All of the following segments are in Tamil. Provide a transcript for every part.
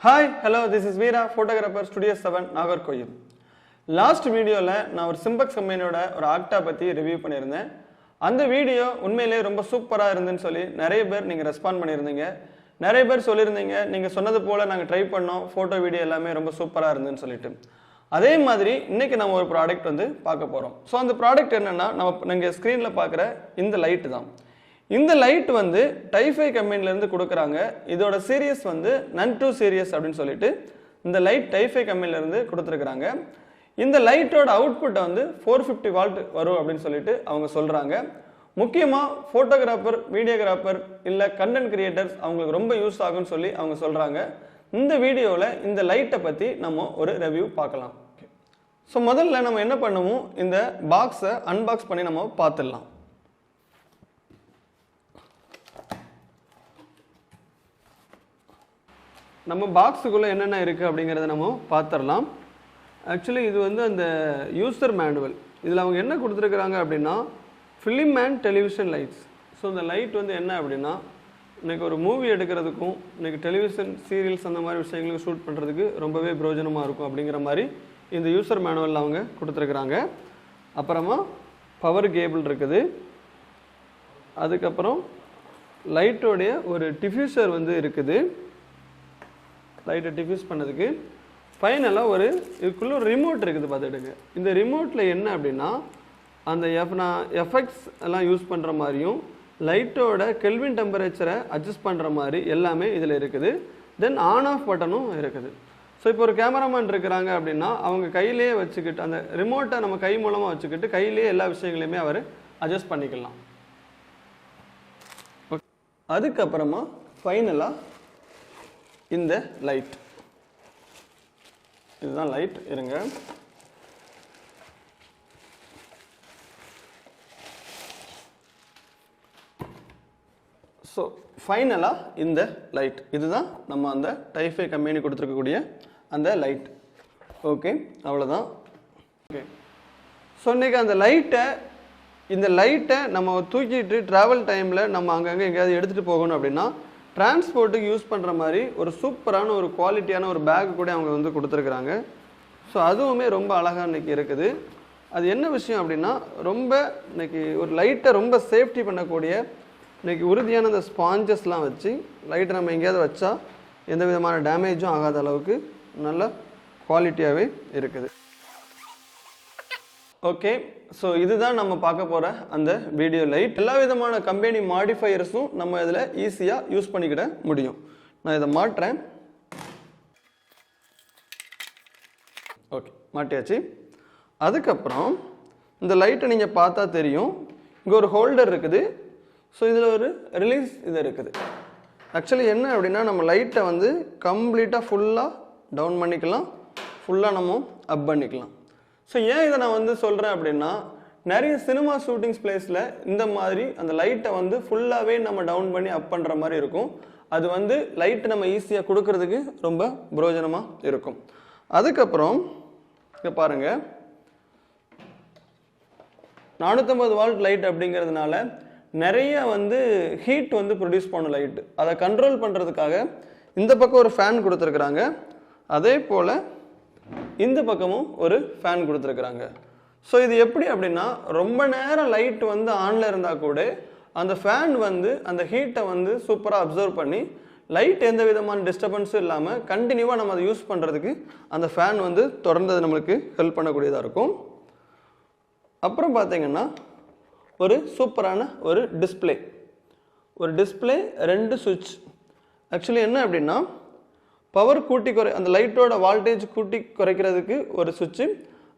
Hi, hello, this is Veera, photographer, Studio 7, Nagarkoil. Last video நான் ஒரு சிம்பக்ஸ் கம்பெனியோட ஒரு ஆக்டா பத்தி ரிவ்யூ பண்ணியிருந்தேன். அந்த வீடியோ உண்மையிலேயே ரொம்ப சூப்பரா இருந்துன்னு சொல்லி நிறைய பேர் நீங்க ரெஸ்பாண்ட் பண்ணியிருந்தீங்க. நிறைய பேர் சொல்லியிருந்தீங்க நீங்க சொன்னது போல நாங்க ட்ரை பண்ணோம், போட்டோ வீடியோ எல்லாமே ரொம்ப சூப்பரா இருந்துன்னு சொல்லிட்டு. அதே மாதிரி இன்னைக்கு நம்ம ஒரு ப்ராடக்ட் வந்து பார்க்க போறோம். ஸோ அந்த ப்ராடக்ட் என்னன்னா நீங்க ஸ்க்ரீன்ல பார்க்குற இந்த லைட் தான். இந்த லைட் வந்து டைஃபை கம்பெனில இருந்து கொடுக்குறாங்க. இதோட சீரியஸ் வந்து நன்2 சீரியஸ் அப்படின்னு சொல்லிட்டு இந்த லைட் டைஃபை கம்பெனில இருந்து கொடுத்துருக்காங்க. இந்த லைட்டோட அவுட்புட் வந்து 450 வால்ட் வரும் அப்படின்னு சொல்லிட்டு அவங்க சொல்றாங்க. முக்கியமா போட்டோகிராஃபர், வீடியோகிராஃபர் இல்ல கண்டென்ட் கிரியேட்டர்ஸ் அவங்களுக்கு ரொம்ப யூஸ் ஆகும்னு சொல்லி அவங்க சொல்றாங்க. இந்த வீடியோல இந்த லைட்டை பத்தி நம்ம ஒரு ரிவ்யூ பார்க்கலாம். ஸோ முதல்ல நம்ம என்ன பண்ணுவோம், இந்த பாக்ஸை அன்பாக்ஸ் பண்ணி நம்ம பார்த்துடலாம். நம்ம பாக்ஸுக்குள்ளே என்னென்ன இருக்குது அப்படிங்கிறத நம்ம பார்த்துடலாம். ஆக்சுவலி இது வந்து அந்த யூசர் மேனுவல். இதில் அவங்க என்ன கொடுத்துருக்குறாங்க அப்படின்னா film and television lights. So இந்த லைட் வந்து என்ன அப்படின்னா இன்றைக்கி ஒரு மூவி எடுக்கிறதுக்கும் இன்றைக்கி டெலிவிஷன் சீரியல்ஸ் அந்த மாதிரி விஷயங்களுக்கு ஷூட் பண்ணுறதுக்கு ரொம்பவே பிரயோஜனமாக இருக்கும் அப்படிங்கிற மாதிரி இந்த யூசர் மேனுவலில் அவங்க கொடுத்துருக்குறாங்க. அப்புறமா பவர் கேபிள் இருக்குது. அதுக்கப்புறம் லைட்டோடைய ஒரு டிஃப்யூசர் வந்து இருக்குது, லைட்டை டிஃப்யூஸ் பண்ணதுக்கு. ஃபைனலாக இதுக்குள்ளே ஒரு ரிமோட் இருக்குது பார்த்துக்கிடுங்க. இந்த ரிமோட்டில் என்ன அப்படின்னா அந்த எஃபெக்ட்ஸ் எல்லாம் யூஸ் பண்ணுற மாதிரியும் லைட்டோட கெல்வின் டெம்பரேச்சரை அட்ஜஸ்ட் பண்ணுற மாதிரி எல்லாமே இதில் இருக்குது. தென் ஆன் ஆஃப் பட்டனும் இருக்குது. ஸோ இப்போ ஒரு கேமராமேன் இருக்கிறாங்க அப்படின்னா அவங்க கையிலேயே வச்சுக்கிட்டு அந்த ரிமோட்டை நம்ம கை மூலமாக வச்சுக்கிட்டு கையிலேயே எல்லா விஷயங்களையுமே அவர் அட்ஜஸ்ட் பண்ணிக்கலாம். அதுக்கப்புறமா ஃபைனலாக இந்த லைட், இதுதான் லைட். இருங்க, ஸோ ஃபைனலாக இந்த லைட் இதுதான் நம்ம அந்த டைஃபை கம்பெனி கொடுத்துருக்கக்கூடிய அந்த லைட். ஓகே, அவ்வளோதான். ஓகே, ஸோ இன்றைக்கி இந்த லைட்டை நம்ம தூக்கிட்டு ட்ராவல் டைமில் நம்ம அங்கங்கே எங்கேயாவது எடுத்துகிட்டு போகணும் அப்படின்னா டிரான்ஸ்போர்ட்டுக்கு யூஸ் பண்ணுற மாதிரி ஒரு சூப்பரான ஒரு குவாலிட்டியான ஒரு பேக் கூட அவங்க வந்து கொடுத்துருக்குறாங்க. ஸோ அதுவுமே ரொம்ப அழகாக இன்றைக்கி இருக்குது. அது என்ன விஷயம் அப்படின்னா ரொம்ப இன்றைக்கி ஒரு லைட்டை ரொம்ப சேஃப்டி பண்ணக்கூடிய இன்றைக்கி உறுதியான அந்த ஸ்பாஞ்சஸ்லாம் வச்சு லைட்டை நம்ம எங்கேயாவது வச்சா எந்த விதமான டேமேஜும் ஆகாத அளவுக்கு நல்ல குவாலிட்டியாகவே இருக்குது. ஓகே, ஸோ இதுதான் நம்ம பார்க்க போகிற அந்த வீடியோ லைட். எல்லா விதமான கம்பெனி மாடிஃபையர்ஸும் நம்ம இதில் ஈஸியாக யூஸ் பண்ணிக்கிட முடியும். நான் இதை மாட்டுறேன். ஓகே, மாட்டியாச்சு. அதுக்கப்புறம் இந்த லைட்டை நீங்கள் பார்த்தா தெரியும், இங்கே ஒரு ஹோல்டர் இருக்குது. ஸோ இதில் ஒரு ரிலீஸ் இது இருக்குது. ஆக்சுவலி என்ன அப்படின்னா நம்ம லைட்டை வந்து கம்ப்ளீட்டாக ஃபுல்லாக டவுன் பண்ணிக்கலாம், ஃபுல்லாக நம்ம அப் பண்ணிக்கலாம். ஸோ ஏன் இதை நான் வந்து சொல்கிறேன் அப்படின்னா நிறைய சினிமா ஷூட்டிங்ஸ் பிளேஸில் இந்த மாதிரி அந்த லைட்டை வந்து ஃபுல்லாகவே நம்ம டவுன் பண்ணி அப் பண்ணுற மாதிரி இருக்கும். அது வந்து லைட்டு நம்ம ஈஸியாக கொடுக்கறதுக்கு ரொம்ப பிரயோஜனமாக இருக்கும். அதுக்கப்புறம் இங்கே பாருங்கள், 450 வால்ட் லைட் அப்படிங்கிறதுனால நிறைய வந்து ஹீட் வந்து ப்ரொடியூஸ் பண்ணும் லைட்டு. அதை கண்ட்ரோல் பண்ணுறதுக்காக இந்த பக்கம் ஒரு ஃபேன் கொடுத்துருக்குறாங்க, அதே போல் இந்த பக்கமும் ஒரு ஃபேன் கொடுத்துருக்குறாங்க. ஸோ இது எப்படி அப்படின்னா ரொம்ப நேரம் லைட் வந்து ஆனில் இருந்தால் கூட அந்த ஃபேன் வந்து அந்த ஹீட்டை வந்து சூப்பராக அப்சர்வ் பண்ணி லைட் எந்த விதமான டிஸ்டர்பன்ஸும் இல்லாமல் கண்டினியூவாக நம்ம அதை யூஸ் பண்ணுறதுக்கு அந்த ஃபேன் வந்து தொடர்ந்து நம்மளுக்கு ஹெல்ப் பண்ணக்கூடியதாக இருக்கும். அப்புறம் பார்த்தீங்கன்னா ஒரு சூப்பரான ஒரு டிஸ்பிளே, 2 சுவிட்ச். ஆக்சுவலி என்ன அப்படின்னா பவர் அந்த லைட்டோட வால்டேஜ் கூட்டி குறைக்கிறதுக்கு ஒரு சுவிட்சு,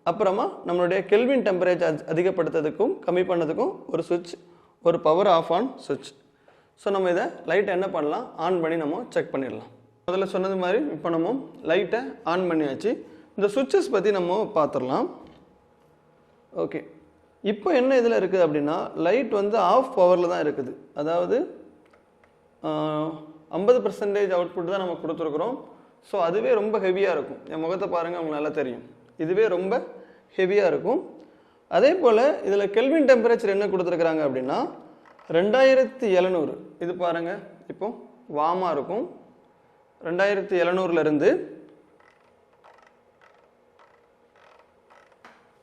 அப்புறமா நம்மளுடைய கெல்வின் டெம்பரேச்சர் அதிகப்படுத்துறதுக்கும் கம்மி பண்ணதுக்கும் ஒரு சுவிட்ச், ஒரு பவர் ஆஃப் ஆன் சுவிட்ச். ஸோ நம்ம இதை லைட்டை என்ன பண்ணலாம், ஆன் பண்ணி நம்ம செக் பண்ணிடலாம். முதல்ல சொன்னது மாதிரி இப்போ நம்ம லைட்டை ஆன் பண்ணியாச்சு. இந்த சுவிட்சஸ் பற்றி நம்ம பார்த்துடலாம். ஓகே, இப்போ என்ன இதில் இருக்குது அப்படின்னா லைட் வந்து ஆஃப் பவரில் தான் இருக்குது. அதாவது 50% அவுட்புட் தான் நம்ம கொடுத்துருக்குறோம். ஸோ அதுவே ரொம்ப ஹெவியாக இருக்கும். என் முகத்தை பாருங்கள், உங்களுக்கு நல்லா தெரியும், இதுவே ரொம்ப ஹெவியாக இருக்கும். அதே போல் இதில் கெல்வின் டெம்பரேச்சர் என்ன கொடுத்துருக்குறாங்க அப்படின்னா 2700. இது பாருங்கள், இப்போ வார்மாக இருக்கும். 2700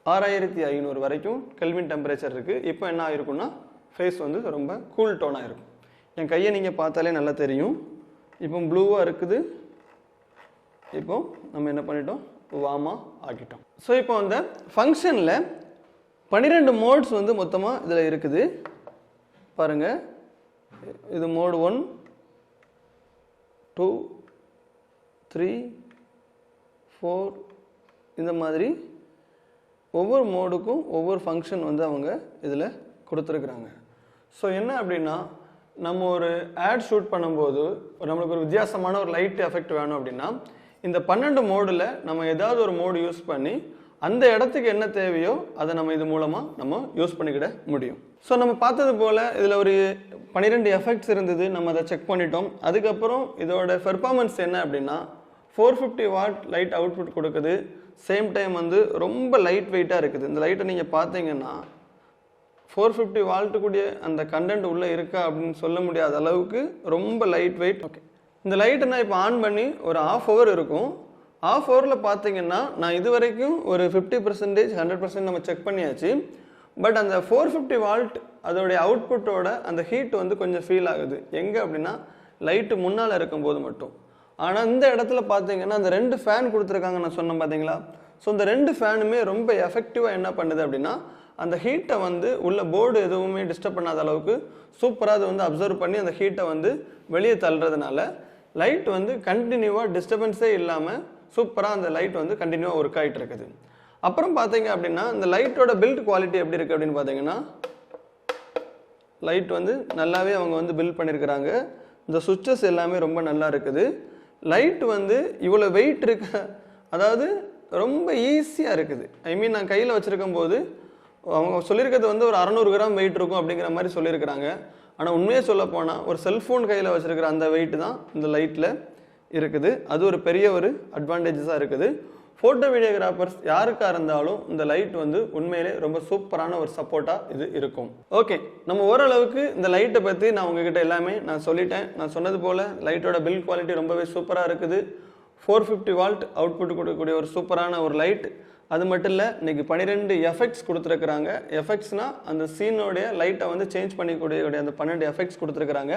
6500 வரைக்கும் கெல்வின் டெம்பரேச்சர் இருக்கு. இப்போ என்ன ஆயிருக்கும்னா ஃபேஸ் வந்து ரொம்ப கூல் டோனாக இருக்கும். என் கையை நீங்கள் பார்த்தாலே நல்லா தெரியும். இப்போ ப்ளூவாக இருக்குது. இப்போ நம்ம என்ன பண்ணிட்டோம், வார்மாக ஆக்கிட்டோம். ஸோ இப்போ அந்த ஃபங்க்ஷனில் 12 மோட்ஸ் வந்து மொத்தமாக இதில் இருக்குது பாருங்கள். இது மோட் 1 2 3 4 இந்த மாதிரி ஒவ்வொரு மோடுக்கும் ஒவ்வொரு ஃபங்க்ஷன் வந்து அவங்க இதில் கொடுத்துருக்குறாங்க. ஸோ என்ன அப்படின்னா, நம்ம ஒரு ஆட் ஷூட் பண்ணும்போது நம்மளுக்கு ஒரு வித்தியாசமான ஒரு லைட் எஃபெக்ட் வேணும் அப்படின்னா இந்த 12 மோடில் நம்ம ஏதாவது ஒரு மோடு யூஸ் பண்ணி அந்த இடத்துக்கு என்ன தேவையோ அதை நம்ம இது மூலமாக நம்ம யூஸ் பண்ணிக்கிட முடியும். ஸோ நம்ம பார்த்தது போல் இதில் ஒரு 12 எஃபெக்ட்ஸ் இருந்தது. நம்ம அதை செக் பண்ணிட்டோம். அதுக்கப்புறம் இதோட பெர்ஃபார்மன்ஸ் என்ன அப்படின்னா 450 வாட் லைட் அவுட்புட் கொடுக்குது. சேம் டைம் வந்து ரொம்ப லைட் வெயிட்டாக இருக்குது. இந்த லைட்டை நீங்கள் பார்த்தீங்கன்னா 450 வால்ட்டுக்குடைய அந்த கண்டென்ட் உள்ளே இருக்கா அப்படின்னு சொல்ல முடியாத அளவுக்கு ரொம்ப லைட் வெயிட். ஓகே, இந்த லைட்டை நான் இப்போ ஆன் பண்ணி ஒரு ½ ஹவர் இருக்கும். ½ ஹவரில் பார்த்தீங்கன்னா நான் இது வரைக்கும் ஒரு 50% 100% நம்ம செக் பண்ணியாச்சு. பட் அந்த 450 வால்ட் அதோடைய அவுட்புட்டோட அந்த ஹீட் வந்து கொஞ்சம் ஃபீல் ஆகுது. எங்கே அப்படின்னா லைட்டு முன்னால் இருக்கும்போது மட்டும். ஆனால் இந்த இடத்துல பார்த்தீங்கன்னா அந்த 2 ஃபேன் கொடுத்துருக்காங்க நான் சொன்னேன் பார்த்தீங்களா. ஸோ இந்த 2 ஃபேனுமே ரொம்ப எஃபெக்டிவாக என்ன பண்ணுது அப்படின்னா அந்த ஹீட்டை வந்து உள்ள போர்டு எதுவுமே டிஸ்டர்ப் பண்ணாத அளவுக்கு சூப்பராக அதை வந்து அப்சர்வ் பண்ணி அந்த ஹீட்டை வந்து வெளியே தள்ளுறதுனால லைட் வந்து கண்டினியூவாக டிஸ்டர்பன்ஸே இல்லாமல் சூப்பராக அந்த லைட் வந்து கண்டினியூவாக ஒர்க் ஆகிட்டு இருக்குது. அப்புறம் பார்த்தீங்க அப்படின்னா இந்த லைட்டோட பில்ட் குவாலிட்டி எப்படி இருக்குது அப்படின்னு பார்த்தீங்கன்னா லைட் வந்து நல்லாவே அவங்க வந்து பில்ட் பண்ணியிருக்கிறாங்க. இந்த சுவிட்சஸ் எல்லாமே ரொம்ப நல்லா இருக்குது. லைட் வந்து இவ்வளோ வெயிட் இருக்க, அதாவது ரொம்ப ஈஸியாக இருக்குது. ஐ மீன் நான் கையில் வச்சுருக்கும் போது அவங்க சொல்லியிருக்கிறது வந்து ஒரு 600 கிராம் வெயிட் இருக்கும் அப்படிங்கிற மாதிரி சொல்லியிருக்கிறாங்க. ஆனால் உண்மையாக சொல்ல போனால் ஒரு செல்ஃபோன் கையில் வச்சுருக்கிற அந்த வெயிட் தான் இந்த லைட்டில் இருக்குது. அது ஒரு பெரிய ஒரு அட்வான்டேஜஸாக இருக்குது. ஃபோட்டோ வீடியோகிராஃபர்ஸ் யாருக்காக இருந்தாலும் இந்த லைட் வந்து உண்மையிலே ரொம்ப சூப்பரான ஒரு சப்போர்ட்டாக இது இருக்கும். ஓகே, நம்ம ஓரளவுக்கு இந்த லைட்டை பற்றி நான் உங்ககிட்ட எல்லாமே நான் சொல்லிட்டேன். நான் சொன்னது போல் லைட்டோட பில்ட் குவாலிட்டி ரொம்பவே சூப்பராக இருக்குது. 450 வால்ட் அவுட்புட் கொடுக்கக்கூடிய ஒரு சூப்பரான ஒரு லைட். அது மட்டும் இல்லை, இன்றைக்கி 12 எஃபெக்ட்ஸ் கொடுத்துருக்குறாங்க. எஃபெக்ட்ஸ்னால் அந்த சீனோடைய லைட்டை வந்து சேஞ்ச் பண்ணிக்கூடிய அந்த 12 எஃபெக்ட்ஸ் கொடுத்துருக்குறாங்க.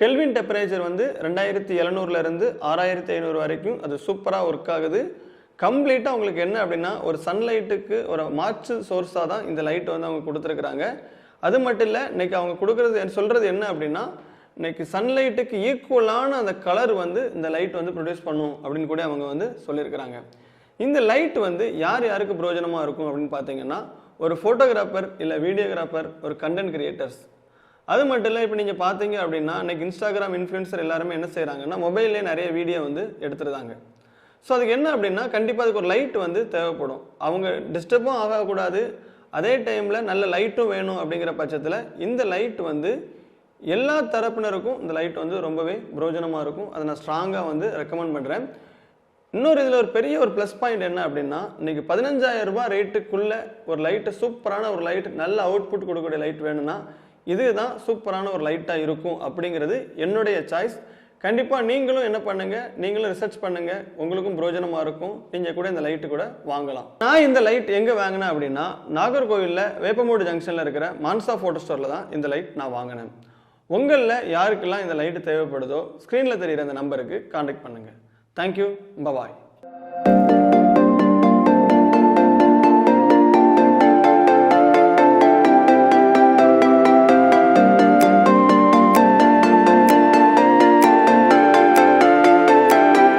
கெல்வின் டெம்பரேச்சர் வந்து 2700 6500 வரைக்கும் அது சூப்பராக ஒர்க் ஆகுது. கம்ப்ளீட்டாக உங்களுக்கு என்ன அப்படின்னா ஒரு சன்லைட்டுக்கு ஒரு மாற்று சோர்ஸாக தான் இந்த லைட் வந்து அவங்க கொடுத்துருக்குறாங்க. அது மட்டும் இல்லை, இன்றைக்கி அவங்க கொடுக்குறது சொல்கிறது என்ன அப்படின்னா இன்றைக்கி சன்லைட்டுக்கு ஈக்குவலான அந்த கலர் வந்து இந்த லைட் வந்து ப்ரொடியூஸ் பண்ணும் அப்படின்னு கூட அவங்க வந்து சொல்லியிருக்கிறாங்க. இந்த லைட் வந்து யார் யாருக்கு பிரயோஜனமாக இருக்கும் அப்படின்னு பார்த்தீங்கன்னா ஒரு ஃபோட்டோகிராஃபர் இல்லை வீடியோகிராஃபர், ஒரு கண்டென்ட் கிரியேட்டர்ஸ். அது மட்டும் இல்லை, இப்போ நீங்கள் பார்த்தீங்க அப்படின்னா இன்றைக்கி இன்ஸ்டாகிராம் இன்ஃப்ளூயன்சர் எல்லாருமே என்ன செய்கிறாங்கன்னா மொபைல்லே நிறைய வீடியோ வந்து எடுத்துருந்தாங்க. ஸோ அதுக்கு என்ன அப்படின்னா கண்டிப்பாக அதுக்கு ஒரு லைட் வந்து தேவைப்படும். அவங்க டிஸ்டர்பும் ஆகக்கூடாது, அதே டைமில் நல்ல லைட்டும் வேணும். அப்படிங்கிற பட்சத்தில் இந்த லைட் வந்து எல்லா தரப்பினருக்கும் இந்த லைட் வந்து ரொம்பவே பிரயோஜனமாக இருக்கும். அதை நான் ஸ்ட்ராங்காக வந்து ரெக்கமெண்ட் பண்ணுறேன். இன்னொரு இதில் ஒரு பெரிய ஒரு ப்ளஸ் பாயிண்ட் என்ன அப்படின்னா இன்றைக்கி 15,000 ரூபாய் ரேட்டுக்குள்ளே ஒரு லைட்டு, சூப்பரான ஒரு லைட், நல்ல அவுட்புட் கொடுக்கக்கூடிய லைட் வேணும்னா இதுதான் சூப்பரான ஒரு லைட்டாக இருக்கும் அப்படிங்கிறது என்னுடைய சாய்ஸ். கண்டிப்பாக நீங்களும் என்ன பண்ணுங்கள், நீங்களும் ரிசர்ச் பண்ணுங்கள், உங்களுக்கும் பிரயோஜனமாக இருக்கும். நீங்கள் கூட இந்த லைட்டு கூட வாங்கலாம். நான் இந்த லைட் எங்கே வாங்கினேன் அப்படின்னா நாகர்கோவிலில் வேப்பமூடு ஜங்ஷனில் இருக்கிற மான்சா ஃபோட்டோ ஸ்டோரில் தான் இந்த லைட் நான் வாங்கினேன். உங்களில் யாருக்கெல்லாம் இந்த லைட்டு தேவைப்படுதோ ஸ்க்ரீனில் தெரிகிற அந்த நம்பருக்கு கான்டாக்ட் பண்ணுங்கள். Thank you, bye bye.